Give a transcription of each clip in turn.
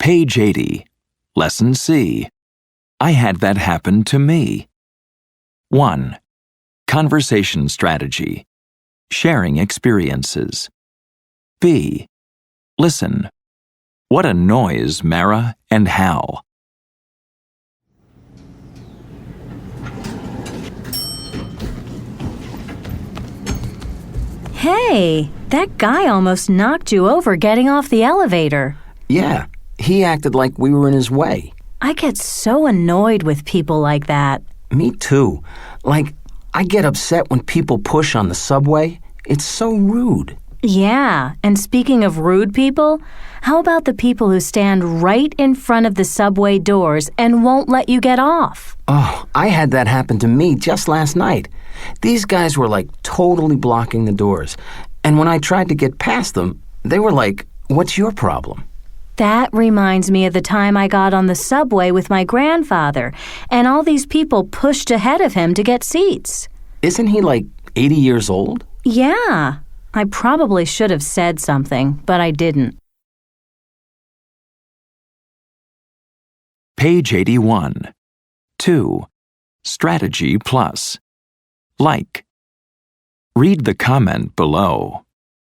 Page 80, Lesson C. I had that happen to me. 1. Conversation strategy. Sharing experiences. B. Listen. What a noise, Mara, and how. Hey, that guy almost knocked you over getting off the elevator. Yeah, he acted like we were in his way. I get so annoyed with people like that. Me too. Like, I get upset when people push on the subway. It's so rude. Yeah, and speaking of rude people, how about the people who stand right in front of the subway doors and won't let you get off? Oh, I had that happen to me just last night. These guys were like totally blocking the doors. And when I tried to get past them, they were like, "What's your problem?" That reminds me of the time I got on the subway with my grandfather, and all these people pushed ahead of him to get seats. Isn't he like 80 years old? Yeah, I probably should have said something, but I didn't. Page 81. 2. Strategy plus. Like. Read the comment below.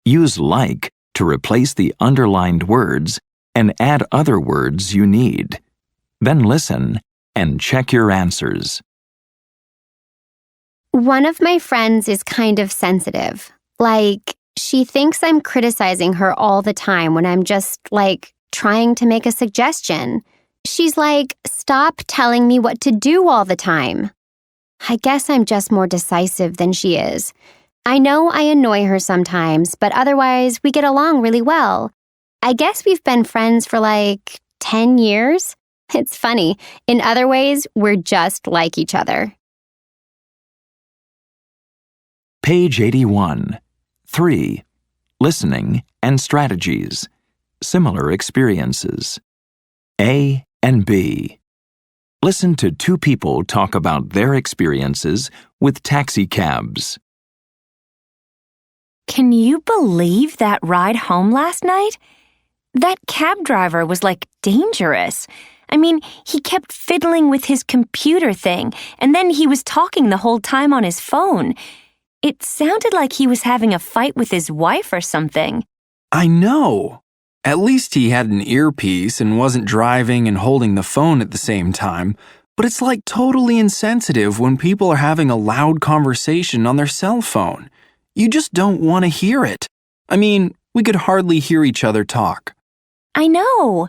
Use like to replace the underlined words and add other words you need. Then listen and check your answers. One of my friends is kind of sensitive. Like, she thinks I'm criticizing her all the time when I'm just, trying to make a suggestion. She's like, "Stop telling me what to do all the time." I guess I'm just more decisive than she is. I know I annoy her sometimes, but otherwise we get along really well. I guess we've been friends for 10 years. It's funny. In other ways, we're just like each other. Page 81. 3. Listening and strategies. Similar experiences. A and B. Listen to two people talk about their experiences with taxi cabs. Can you believe that ride home last night? That cab driver was dangerous. I mean, he kept fiddling with his computer thing, and then he was talking the whole time on his phone. It sounded like he was having a fight with his wife or something. I know. At least he had an earpiece and wasn't driving and holding the phone at the same time. But it's totally insensitive when people are having a loud conversation on their cell phone. You just don't want to hear it. I mean, we could hardly hear each other talk. I know.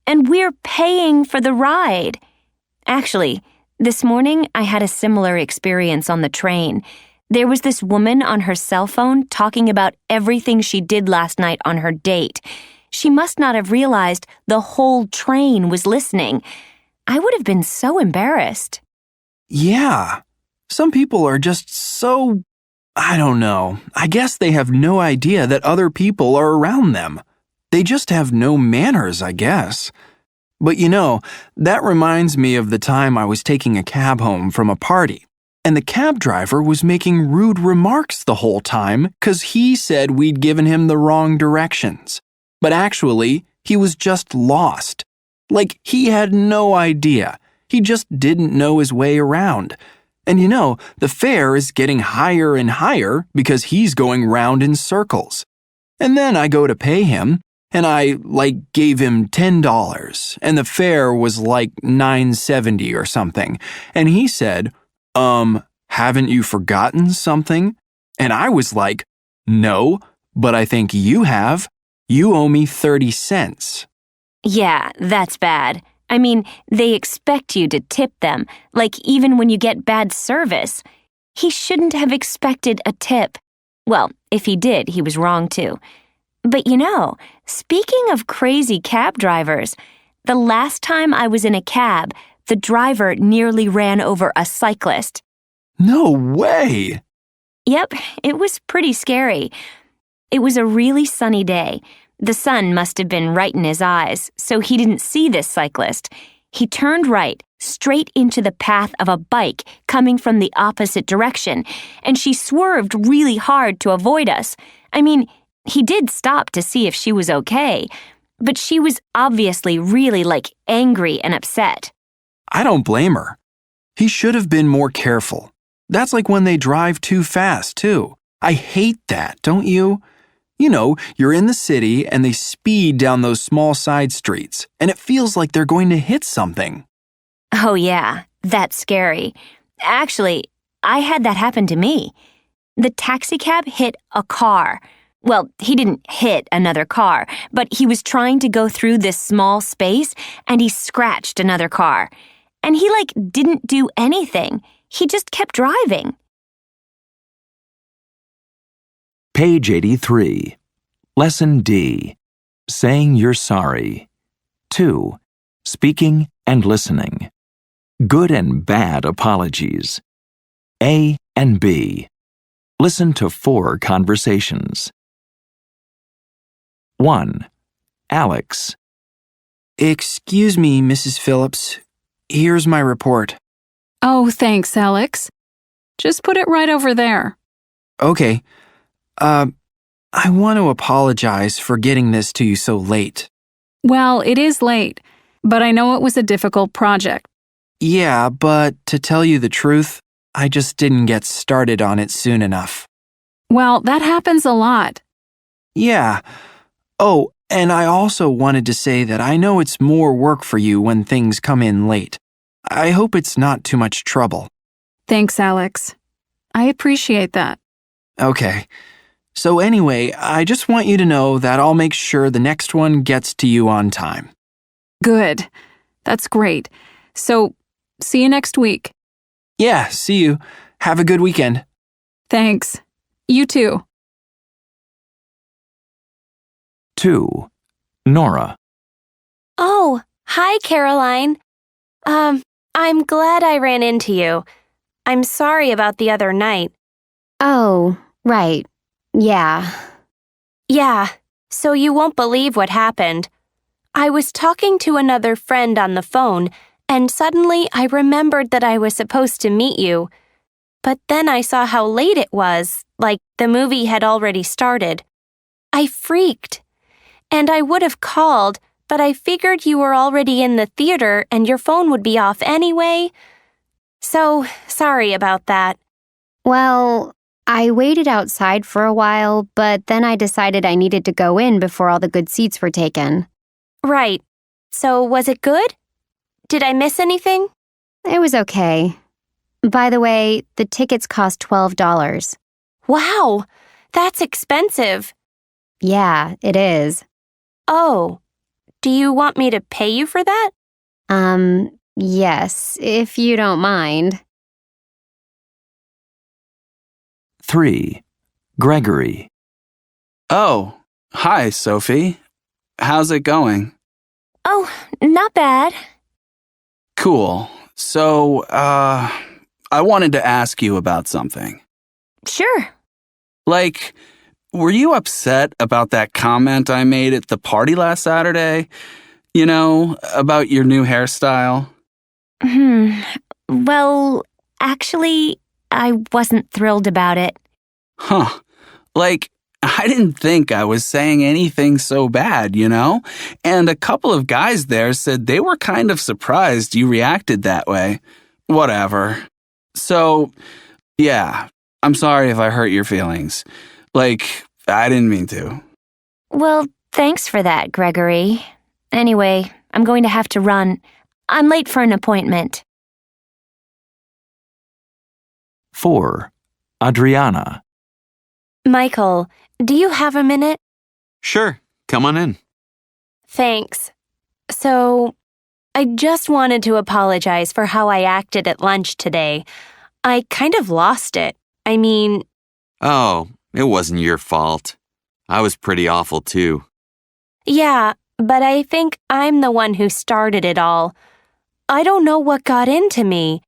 And we're paying for the ride. Actually, this morning I had a similar experience on the train. There was this woman on her cell phone talking about everything she did last night on her date. She must not have realized the whole train was listening. I would have been so embarrassed. Yeah. Some people are just so, I don't know. I guess they have no idea that other people are around them. They just have no manners, I guess. But that reminds me of the time I was taking a cab home from a party. And the cab driver was making rude remarks the whole time because he said we'd given him the wrong directions. But actually, he was just lost. He had no idea. He just didn't know his way around. And the fare is getting higher and higher because he's going round in circles. And then I go to pay him, and I, gave him $10, and the fare was $9.70 or something. And he said, haven't you forgotten something? And I was like, no, but I think you have. You owe me 30 cents. Yeah, that's bad. I mean, they expect you to tip them, even when you get bad service. He shouldn't have expected a tip. Well, if he did, he was wrong too. But speaking of crazy cab drivers, the last time I was in a cab, the driver nearly ran over a cyclist. No way! Yep, it was pretty scary. It was a really sunny day. The sun must have been right in his eyes, so he didn't see this cyclist. He turned right, straight into the path of a bike coming from the opposite direction, and she swerved really hard to avoid us. I mean, he did stop to see if she was okay, but she was obviously really, angry and upset. I don't blame her. He should have been more careful. That's like when they drive too fast, too. I hate that, don't you? You know, you're in the city and they speed down those small side streets, and it feels like they're going to hit something. Oh, yeah, that's scary. Actually, I had that happen to me. The taxicab hit a car. Well, he didn't hit another car, but he was trying to go through this small space and he scratched another car. And he, didn't do anything. He just kept driving. Page 83. Lesson D. Saying you're sorry. 2. Speaking and listening. Good and bad apologies. A and B. Listen to 4 conversations. 1. Alex. Excuse me, Mrs. Phillips. Here's my report. Oh, thanks, Alex. Just put it right over there. Okay. I want to apologize for getting this to you so late. Well, it is late, but I know it was a difficult project. Yeah, but to tell you the truth, I just didn't get started on it soon enough. Well, that happens a lot. Yeah. Oh, and I also wanted to say that I know it's more work for you when things come in late. I hope it's not too much trouble. Thanks, Alex. I appreciate that. Okay. So anyway, I just want you to know that I'll make sure the next one gets to you on time. Good. That's great. So, see you next week. Yeah, see you. Have a good weekend. Thanks. You too. 2. Nora. Oh, hi, Caroline. I'm glad I ran into you. I'm sorry about the other night. Oh, right. Yeah. Yeah, so you won't believe what happened. I was talking to another friend on the phone, and suddenly I remembered that I was supposed to meet you. But then I saw how late it was, like the movie had already started. I freaked. And I would have called, but I figured you were already in the theater and your phone would be off anyway. So, sorry about that. Well, I waited outside for a while, but then I decided I needed to go in before all the good seats were taken. Right. So, was it good? Did I miss anything? It was okay. By the way, the tickets cost $12. Wow, that's expensive. Yeah, it is. Oh, do you want me to pay you for that? Yes, if you don't mind. 3. Gregory. Oh, hi, Sophie. How's it going? Oh, not bad. Cool. So, I wanted to ask you about something. Sure. Were you upset about that comment I made at the party last Saturday? You know, about your new hairstyle? Well, actually, I wasn't thrilled about it. Huh. I didn't think I was saying anything so bad, you know? And a couple of guys there said they were kind of surprised you reacted that way. Whatever. So, yeah, I'm sorry if I hurt your feelings. I didn't mean to. Well, thanks for that, Gregory. Anyway, I'm going to have to run. I'm late for an appointment. 4. Adriana. Michael, do you have a minute? Sure, come on in. Thanks. So, I just wanted to apologize for how I acted at lunch today. I kind of lost it. I mean... Oh, it wasn't your fault. I was pretty awful too. Yeah, but I think I'm the one who started it all. I don't know what got into me.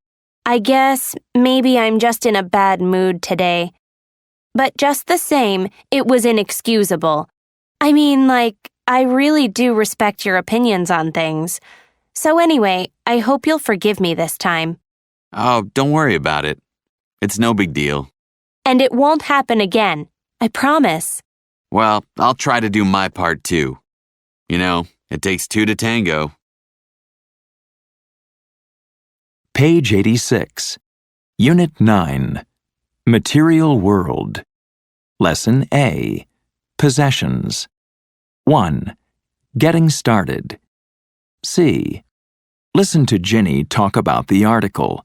I guess maybe I'm just in a bad mood today. But just the same, it was inexcusable. I mean, I really do respect your opinions on things. So anyway, I hope you'll forgive me this time. Oh, don't worry about it. It's no big deal. And it won't happen again. I promise. Well, I'll try to do my part too. You know, it takes two to tango. Page 86. Unit 9. Material World. Lesson A. Possessions. 1. Getting started. C. Listen to Ginny talk about the article.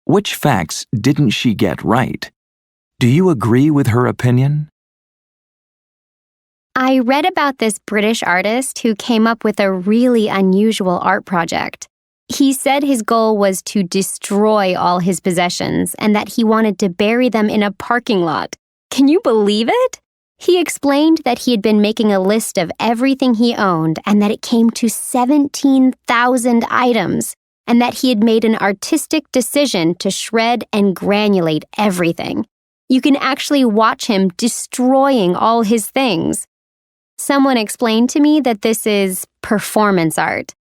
Which facts didn't she get right? Do you agree with her opinion? I read about this British artist who came up with a really unusual art project. He said his goal was to destroy all his possessions and that he wanted to bury them in a parking lot. Can you believe it? He explained that he had been making a list of everything he owned and that it came to 17,000 items, and that he had made an artistic decision to shred and granulate everything. You can actually watch him destroying all his things. Someone explained to me that this is performance art.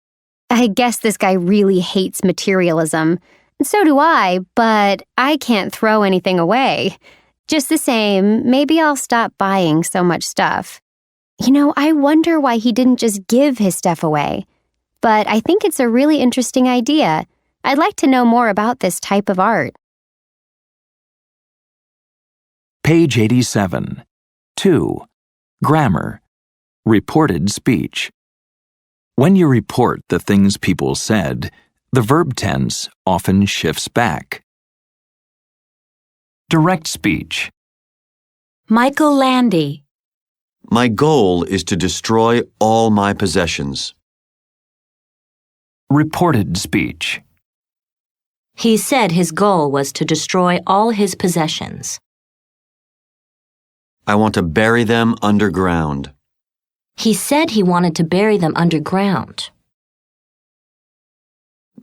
I guess this guy really hates materialism. So do I, but I can't throw anything away. Just the same, maybe I'll stop buying so much stuff. You know, I wonder why he didn't just give his stuff away. But I think it's a really interesting idea. I'd like to know more about this type of art. Page 87. 2. Grammar. Reported speech. When you report the things people said, the verb tense often shifts back. Direct speech. Michael Landy. My goal is to destroy all my possessions. Reported speech. He said his goal was to destroy all his possessions. I want to bury them underground. He said he wanted to bury them underground.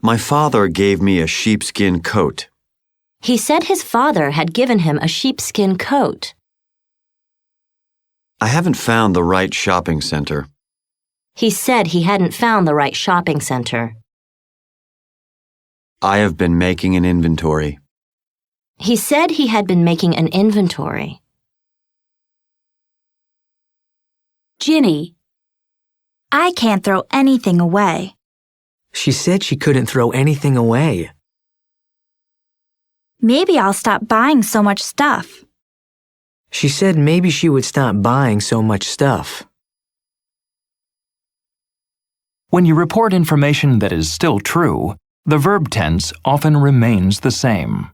My father gave me a sheepskin coat. He said his father had given him a sheepskin coat. I haven't found the right shopping center. He said he hadn't found the right shopping center. I have been making an inventory. He said he had been making an inventory. Ginny. I can't throw anything away. She said she couldn't throw anything away. Maybe I'll stop buying so much stuff. She said maybe she would stop buying so much stuff. When you report information that is still true, the verb tense often remains the same.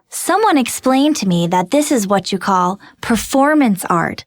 Someone explained to me that this is what you call performance art.